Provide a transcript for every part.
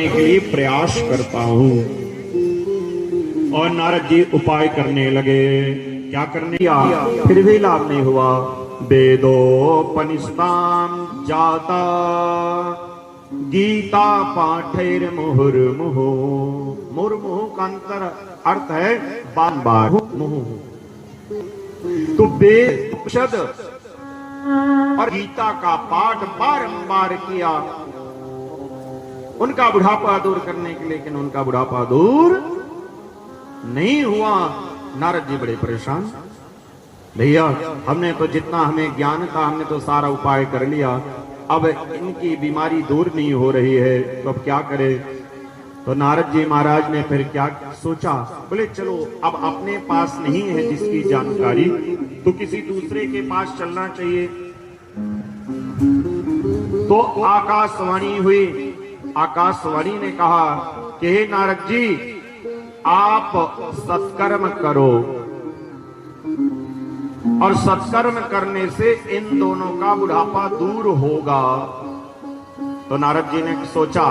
के लिए प्रयास करता हूं। और नारद जी उपाय करने लगे। क्या करने किया, फिर भी लाभ नहीं हुआ। वेदोपनिषदाम जाता गीता पाठैर मुहुर्मुहु। मुहुर्मुहु का अंतर अर्थ है बार बार मुहु। तो वेद उपनिषद और गीता का पाठ बारंबार किया उनका बुढ़ापा दूर करने के लिए, लेकिन उनका बुढ़ापा दूर नहीं हुआ। नारद जी बड़े परेशान। भैया हमने तो जितना हमें ज्ञान था हमने तो सारा उपाय कर लिया, अब इनकी बीमारी दूर नहीं हो रही है, तो अब क्या करें। तो नारद जी महाराज ने फिर क्या सोचा, बोले चलो अब अपने पास नहीं है जिसकी जानकारी, तो किसी दूसरे के पास चलना चाहिए। तो आकाशवाणी हुई। आकाशवाणी ने कहा कि हे नारद जी आप सत्कर्म करो और सत्कर्म करने से इन दोनों का बुढ़ापा दूर होगा। तो नारद जी ने सोचा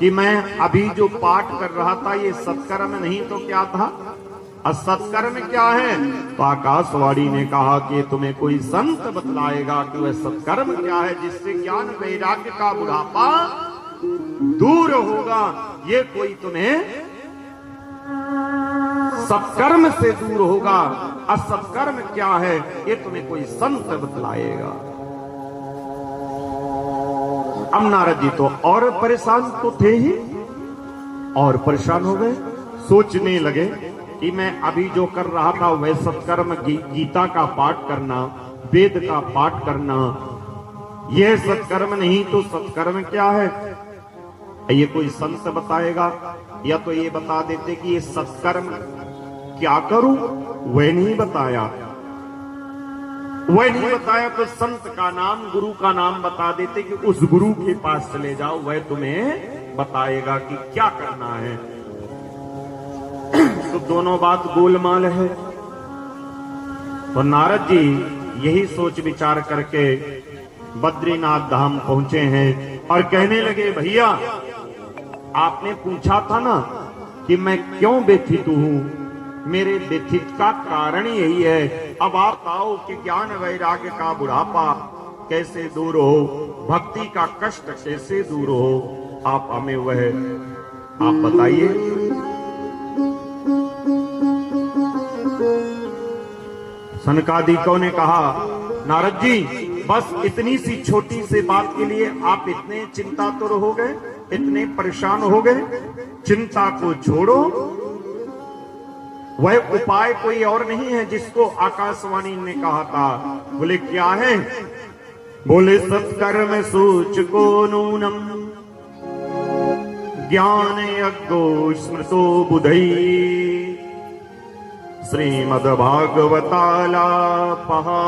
कि मैं अभी जो पाठ कर रहा था ये सत्कर्म नहीं तो क्या था, असत्कर्म क्या है। तो आकाशवाणी ने कहा कि तुम्हें कोई संत बतलाएगा कि वह सत्कर्म क्या है जिससे ज्ञान वैराग्य का बुढ़ापा दूर होगा। ये कोई तुम्हें सत्कर्म से दूर होगा, असत्कर्म क्या है ये तुम्हें कोई संत बतलाएगा। अब नारद जी तो और परेशान तो थे ही, और परेशान हो गए। सोचने लगे कि मैं अभी जो कर रहा था वह सत्कर्म, गीता का पाठ करना, वेद का पाठ करना, यह सत्कर्म नहीं तो सत्कर्म क्या है ये कोई संत बताएगा। या तो ये बता देते कि ये सत्कर्म क्या करूं, वह नहीं बताया। वह नहीं बताया तो संत का नाम, गुरु का नाम बता देते कि उस गुरु के पास चले जाओ, वह तुम्हें बताएगा कि क्या करना है। तो दोनों बात गोलमाल है। तो नारद जी यही सोच विचार करके बद्रीनाथ धाम पहुंचे हैं और कहने लगे भैया आपने पूछा था ना कि मैं क्यों व्यथित हूं, मेरे व्यथित का कारण यही है। अब आप बताओ कि ज्ञान वैराग्य का बुढ़ापा कैसे दूर हो, भक्ति का कष्ट कैसे दूर हो, आप हमें वह आप बताइए। सनकादिकों ने कहा नारद जी बस इतनी सी छोटी सी बात के लिए आप इतने चिंतातुर हो गए, इतने परेशान हो गए। चिंता को छोड़ो, वह उपाय कोई और नहीं है जिसको आकाशवाणी ने कहा था। बोले क्या है, बोले सत्कर्म सूचको नूनम ज्ञान यज्ञो स्मृतो बुधई श्रीमद्भागवताला पहा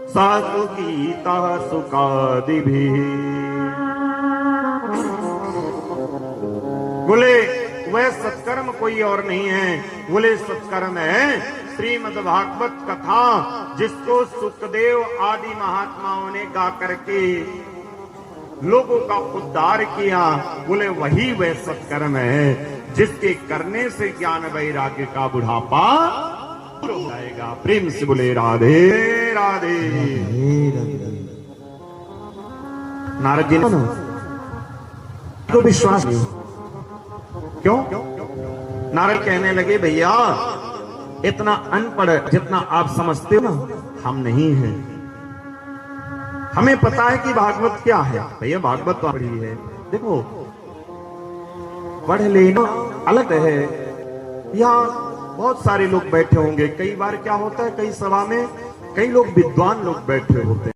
साधु गीता सुखादिभि। बोले वह सत्कर्म कोई और नहीं है, बोले सत्कर्म है श्रीमद्भागवत कथा जिसको सुखदेव आदि महात्माओं ने गा करके लोगों का उद्धार किया। बोले वही वह सत्कर्म है जिसके करने से ज्ञान वैराग्य का बुढ़ापा हो जाएगा। प्रेम से बोले राधे राधे। नारद जी को विश्वास नहीं, क्यों? नारद कहने लगे भैया इतना अनपढ़ जितना आप समझते हो ना हम नहीं हैं। हमें पता है कि भागवत क्या है। भैया भागवत तो पढ़ी है, देखो पढ़ लेना अलग है। यहाँ बहुत सारे लोग बैठे होंगे, कई बार क्या होता है कई सभा में कई लोग विद्वान लोग बैठे होते हैं।